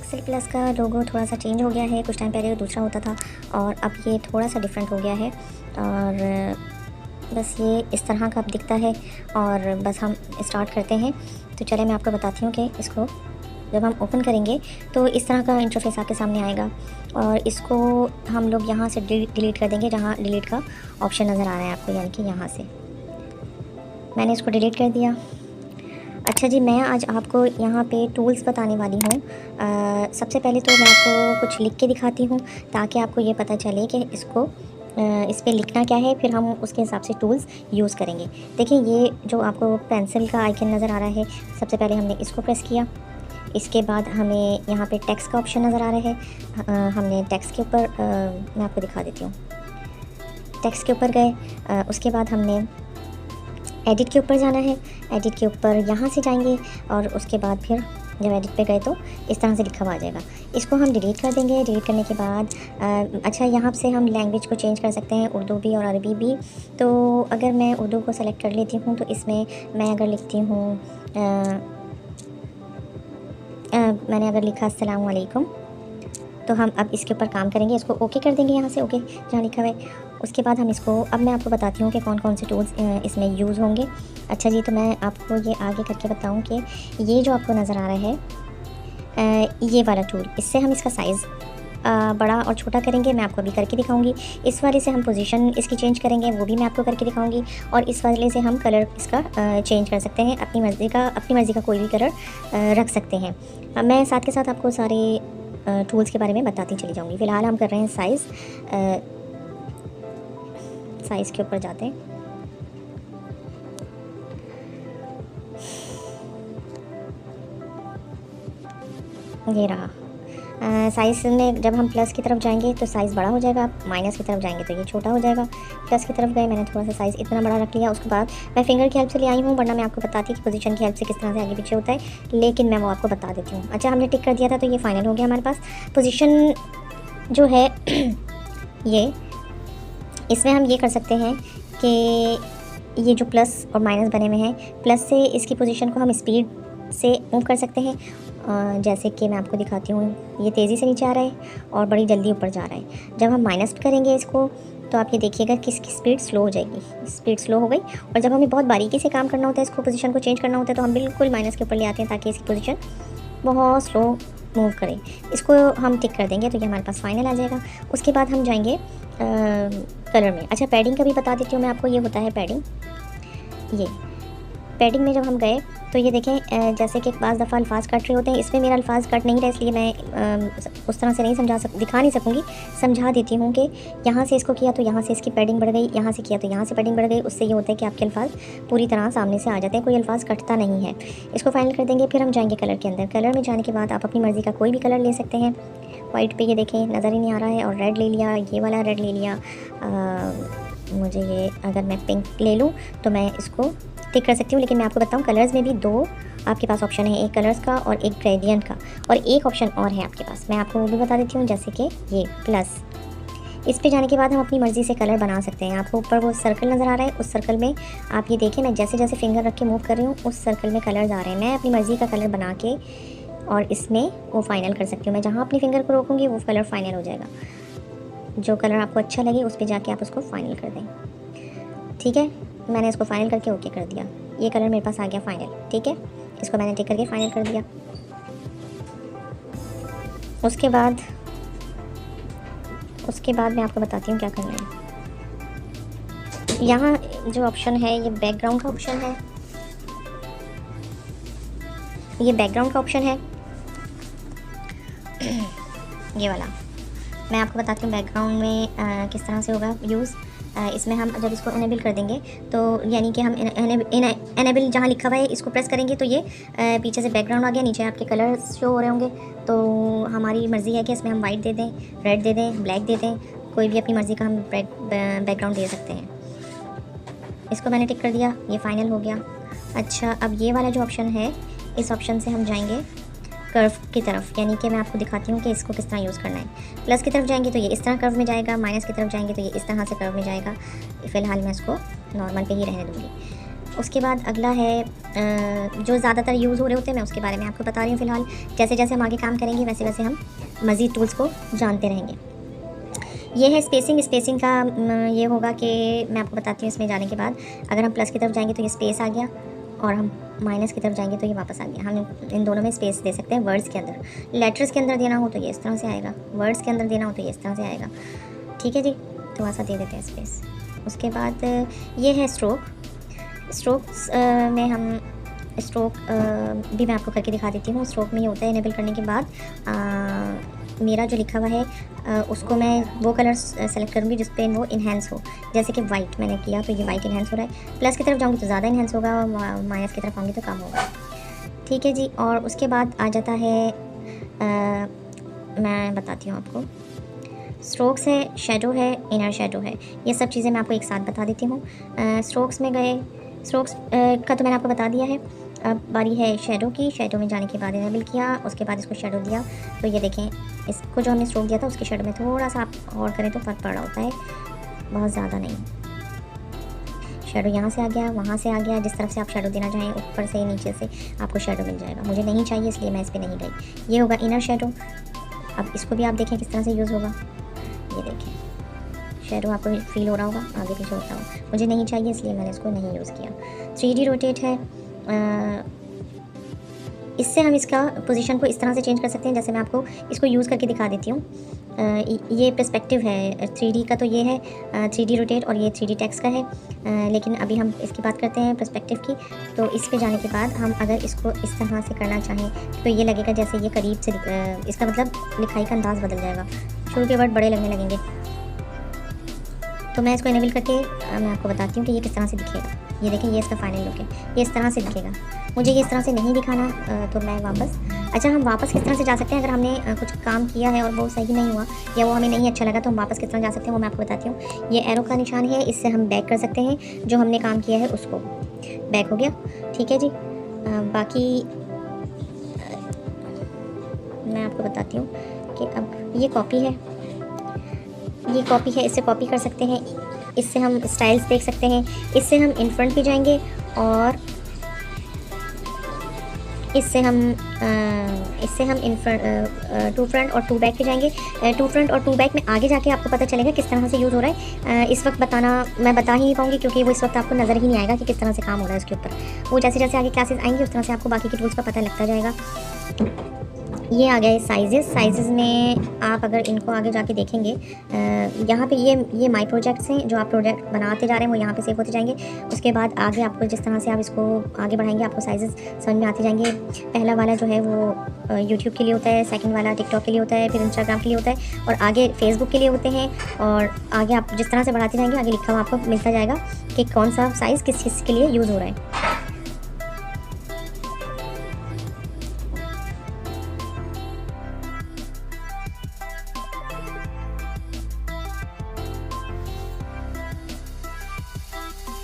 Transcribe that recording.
Excel plus का लोगो थोड़ा सा चेंज हो गया है। कुछ टाइम पहले दूसरा होता था और अब ये थोड़ा सा डिफरेंट हो गया है और बस ये इस तरह का अब दिखता है। और बस हम स्टार्ट करते हैं। तो चले मैं आपको बताती हूँ कि इसको जब हम ओपन करेंगे तो इस तरह का इंटरफेस आपके सामने आएगा और इसको हम लोग यहाँ से डिलीट कर देंगे, जहाँ डिलीट का ऑप्शन नज़र आ रहा है आपको, यानी कि यहाँ से मैंने इसको डिलीट कर दिया। अच्छा जी, मैं आज आपको यहाँ पे टूल्स बताने वाली हूँ। सबसे पहले तो मैं आपको कुछ लिख के दिखाती हूँ ताकि आपको ये पता चले कि इसको इस पर लिखना क्या है, फिर हम उसके हिसाब से टूल्स यूज़ करेंगे। देखिए, ये जो आपको पेंसिल का आइकन नज़र आ रहा है, सबसे पहले हमने इसको प्रेस किया। इसके बाद हमें यहाँ पे टेक्स्ट का ऑप्शन नज़र आ रहा है। हमने टेक्स्ट के ऊपर मैं आपको दिखा देती हूँ, टेक्स्ट के ऊपर गए। उसके बाद हमने एडिट के ऊपर जाना है। एडिट के ऊपर यहाँ से जाएंगे और उसके बाद फिर जब एडिट पे गए तो इस तरह से लिखा हुआ आ जाएगा। इसको हम डिलीट कर देंगे। डिलीट करने के बाद अच्छा, यहाँ से हम लैंग्वेज को चेंज कर सकते हैं, उर्दू भी और अरबी भी। तो अगर मैं उर्दू को सेलेक्ट कर लेती हूँ तो इसमें मैं अगर लिखती हूँ मैंने अगर लिखा अस्सलाम वालेकुम, तो हम अब इसके ऊपर काम करेंगे। इसको ओके कर देंगे, यहाँ से ओके जहाँ लिखा हुआ है। उसके बाद हम इसको, अब मैं आपको बताती हूँ कि कौन कौन से टूल्स इसमें यूज़ होंगे। अच्छा जी, तो मैं आपको ये आगे करके बताऊँ कि ये जो आपको नज़र आ रहा है ये वाला टूल, इससे हम इसका साइज़ बड़ा और छोटा करेंगे, मैं आपको अभी करके दिखाऊंगी। इस वाले से हम पोजीशन इसकी चेंज करेंगे, वो भी मैं आपको करके दिखाऊंगी। और इस वाले से हम कलर इसका चेंज कर सकते हैं, अपनी मर्ज़ी का कोई भी कलर रख सकते हैं। मैं साथ के साथ आपको सारे टूल्स के बारे में बताती चली जाऊंगी। फ़िलहाल हम कर रहे हैं साइज़ के ऊपर जाते हैं। ये रहा साइज़ में। जब हम प्लस की तरफ जाएंगे तो साइज़ बड़ा हो जाएगा, माइनस की तरफ जाएंगे तो ये छोटा हो जाएगा। प्लस की तरफ गए, मैंने थोड़ा सा साइज़ इतना बड़ा रख लिया। उसके बाद मैं फिंगर की हेल्प से ले आई हूँ, वरना मैं आपको बताती कि पोजीशन की हेल्प से किस तरह से आगे पीछे होता है, लेकिन मैं वो आपको बता देती हूँ। अच्छा, हमने टिक कर दिया था तो ये फाइनल हो गया हमारे पास। पोजीशन जो है ये, इसमें हम ये कर सकते हैं कि ये जो प्लस और माइनस बने हुए हैं, प्लस से इसकी पोजीशन को हम स्पीड से मूव कर सकते हैं। जैसे कि मैं आपको दिखाती हूँ, ये तेज़ी से नीचे आ रहा है और बड़ी जल्दी ऊपर जा रहा है। जब हम माइनस करेंगे इसको तो आप ये देखिएगा कि इसकी स्पीड स्लो हो जाएगी, स्पीड स्लो हो गई। और जब हमें बहुत बारीकी से काम करना होता है, इसको पोजीशन को चेंज करना होता है, तो हम बिल्कुल माइनस के ऊपर ले आते हैं ताकि इसकी पोजीशन बहुत स्लो मूव करे। इसको हम टिक कर देंगे तो ये हमारे पास फाइनल आ जाएगा। उसके बाद हम जाएंगे कलर में। अच्छा, पैडिंग का भी बता देती हूँ मैं आपको। ये होता है पैडिंग। ये पैडिंग में जब हम गए तो ये देखें, जैसे कि बाज़ दफ़ा अल्फाज कट रहे होते हैं, इसमें मेरा अल्फाज कट नहीं रहा, इसलिए मैं उस तरह से नहीं दिखा नहीं सकूँगी। समझा देती हूँ कि यहाँ से इसको किया तो यहाँ से इसकी पैडिंग बढ़ गई, यहाँ से किया तो यहाँ से पैडिंग बढ़ गई। उससे ये होता है कि आपके अल्फाज पूरी तरह सामने से आ जाते हैं, कोई अल्फाज कटता नहीं है। इसको फाइनल कर देंगे। फिर हम जाएंगे कलर के अंदर। कलर में जाने के बाद आप अपनी मर्ज़ी का कोई भी कलर ले सकते हैं। वाइट पे ये देखें नज़र ही नहीं आ रहा है, और रेड ले लिया, ये वाला रेड ले लिया। मुझे ये, अगर मैं पिंक ले लूँ तो मैं इसको टिक कर सकती हूँ। लेकिन मैं आपको बताऊँ, कलर्स में भी दो आपके पास ऑप्शन है, एक कलर्स का और एक ग्रेडियंट का, और एक ऑप्शन और है आपके पास, मैं आपको वो भी बता देती हूँ। जैसे कि ये प्लस, इस पे जाने के बाद हम अपनी मर्ज़ी से कलर बना सकते हैं। आपको ऊपर वो सर्कल नज़र आ रहा है, उस सर्कल में आप ये देखें, मैं जैसे जैसे फिंगर रख के मूव कर रही हूँ उस सर्कल में कलर्स आ रहे हैं। मैं अपनी मर्ज़ी का कलर बना के और इसमें वो फाइनल कर सकती हूँ। मैं जहाँ अपनी फिंगर को रोकूँगी वो कलर फाइनल हो जाएगा। जो कलर आपको अच्छा लगे उस पर जाके आप उसको फाइनल कर दें। ठीक है, मैंने इसको फाइनल करके ओके कर दिया। ये कलर मेरे पास आ गया फाइनल। ठीक है, इसको मैंने टिक करके फाइनल कर दिया। उसके बाद मैं आपको बताती हूँ क्या करना है। यहाँ जो ऑप्शन है ये बैकग्राउंड का ऑप्शन है, ये बैकग्राउंड का ऑप्शन है, ये वाला। मैं आपको बताती हूँ बैकग्राउंड में किस तरह से होगा यूज़। इसमें हम जब इसको इनेबल कर देंगे तो यानी कि हम इनेबल जहाँ लिखा हुआ है इसको प्रेस करेंगे तो ये पीछे से बैकग्राउंड आ गया, नीचे आपके कलर्स शो हो रहे होंगे। तो हमारी मर्ज़ी है कि इसमें हम वाइट दे दें, रेड दे दें, ब्लैक दे दें, कोई भी अपनी मर्ज़ी का हम बैकग्राउंड दे सकते हैं। इसको मैंने टिक कर दिया, ये फाइनल हो गया। अच्छा, अब ये वाला जो ऑप्शन है, इस ऑप्शन से हम जाएंगे कर्व की तरफ, यानी कि मैं आपको दिखाती हूँ कि इसको किस तरह यूज़ करना है। प्लस की तरफ जाएंगे तो ये इस तरह कर्व में जाएगा, माइनस की तरफ जाएंगे तो ये इस तरह से कर्व में जाएगा। फ़िलहाल मैं इसको नॉर्मल पे ही रहने दूँगी। उसके बाद अगला है जो ज़्यादातर यूज़ हो रहे होते हैं, मैं उसके बारे में आपको बता रही हूँ फ़िलहाल। जैसे जैसे हम आगे काम करेंगे वैसे वैसे हम मज़ीद टूल्स को जानते रहेंगे। ये है स्पेसिंग का ये होगा कि मैं आपको बताती हूँ इसमें जाने के बाद। अगर हम प्लस की तरफ जाएंगे तो ये स्पेस आ गया, और हम माइनस की तरफ जाएंगे तो ये वापस आ गया। हम इन दोनों में स्पेस दे सकते हैं वर्ड्स के अंदर। लेटर्स के अंदर देना हो तो ये इस तरह से आएगा, वर्ड्स के अंदर देना हो तो ये इस तरह से आएगा। ठीक है जी, थोड़ा सा दे देते हैं स्पेस। उसके बाद ये है स्ट्रोक्स में हम स्ट्रोक भी मैं आपको करके दिखा देती हूँ। स्ट्रोक में ये होता है इनेबल करने के बाद मेरा जो लिखा हुआ है उसको मैं वो कलर सेलेक्ट करूँगी जिस पे वो इन्हेंस हो। जैसे कि वाइट मैंने किया तो ये वाइट इन्हेंस हो रहा है। प्लस की तरफ जाऊँगी तो ज़्यादा इन्हेंस होगा, और माइनस की तरफ आऊँगी तो कम होगा। ठीक है जी, और उसके बाद आ जाता है मैं बताती हूँ आपको। स्ट्रोक्स है, शेडो है, इनर शेडो है, ये सब चीज़ें मैं आपको एक साथ बता देती हूँ। स्ट्रोक्स में गए, स्ट्रोक्स का तो मैंने आपको बता दिया है। अब बारी है शेडो की। शेडो में जाने के बाद इनेबल किया, उसके बाद इसको शेडो दिया तो ये देखें, इसको जो हमने स्ट्रोक दिया था उसके शेडो में थोड़ा सा आप और करें तो फ़र्क पड़ रहा होता है, बहुत ज़्यादा नहीं। शेडो यहाँ से आ गया, वहाँ से आ गया, जिस तरफ से आप शेडो देना चाहें, ऊपर से नीचे से आपको शेडो मिल जाएगा। मुझे नहीं चाहिए इसलिए मैं इस पर नहीं गई। ये होगा इनर शेडो। अब इसको भी आप देखें किस तरह से यूज़ होगा। ये देखें, शेडो आपको फील हो रहा होगा, आगे पीछे होता हो। मुझे नहीं चाहिए इसलिए मैंने इसको नहीं यूज़ किया। 3D रोटेट है, इससे हम इसका पोजीशन को इस तरह से चेंज कर सकते हैं। जैसे मैं आपको इसको यूज़ करके दिखा देती हूँ। ये पर्सपेक्टिव है 3D का, तो ये है 3D रोटेट, और ये 3D टेक्स्ट का है। लेकिन अभी हम इसकी बात करते हैं पर्सपेक्टिव की। तो इस पे जाने के बाद हम अगर इसको इस तरह से करना चाहें तो ये लगेगा जैसे ये करीब से इसका मतलब लिखाई का अंदाज़ बदल जाएगा, शुरू के वर्ड बड़े लगने लगेंगे। तो मैं इसको इनेबल करके मैं आपको बताती हूँ कि ये किस तरह से दिखेगा। ये देखें, ये इसका फाइनल लुक है, ये इस तरह से दिखेगा। मुझे ये इस तरह से नहीं दिखाना, तो मैं वापस हम वापस किस तरह से जा सकते हैं। अगर हमने कुछ काम किया है और वो सही नहीं हुआ या वो हमें नहीं अच्छा लगा तो हम वापस किस तरह जा सकते हैं वो मैं आपको बताती हूँ। ये एरो का निशान है, इससे हम बैक कर सकते हैं। जो हमने काम किया है उसको बैक हो गया। ठीक है जी, बाकी मैं आपको बताती हूँ कि अब ये कॉपी है, ये कॉपी है, इससे कॉपी कर सकते हैं। इससे हम स्टाइल्स देख सकते हैं। इससे हम इन फ्रंट भी जाएंगे, और इससे हम इन फ्रंट टू फ्रंट और टू बैक पे जाएंगे। टू फ्रंट और टू बैक में आगे जाके आपको पता चलेगा किस तरह से यूज़ हो रहा है। इस वक्त बताना मैं बता ही नहीं पाऊँगी, क्योंकि वो इस वक्त आपको नज़र ही नहीं आएगा कि किस तरह से काम हो रहा है उसके ऊपर। वो जैसे जैसे आगे क्लासेस आएंगी उस तरह से आपको बाकी के टूल्स का पता लगता जाएगा। ये आ गए साइज़ में आप अगर इनको आगे जाके देखेंगे, यहाँ पे ये माई प्रोजेक्ट्स हैं। जो आप प्रोजेक्ट बनाते जा रहे हैं वो यहाँ पे सेव होते जाएंगे। उसके बाद आगे आपको जिस तरह से आप इसको आगे बढ़ाएंगे आपको साइज़ समझ में आते जाएंगे। पहला वाला जो है वो यूट्यूब के लिए होता है, सेकंड वाला टिकटॉक के लिए होता है, फिर इंस्टाग्राम के लिए होता है, और आगे फेसबुक के लिए होते हैं। और आगे आप जिस तरह से बढ़ाते जाएंगे आगे लिखा हुआ आपको मिलता जाएगा कि कौन सा साइज़ किस चीज़ के लिए यूज़ हो रहा है।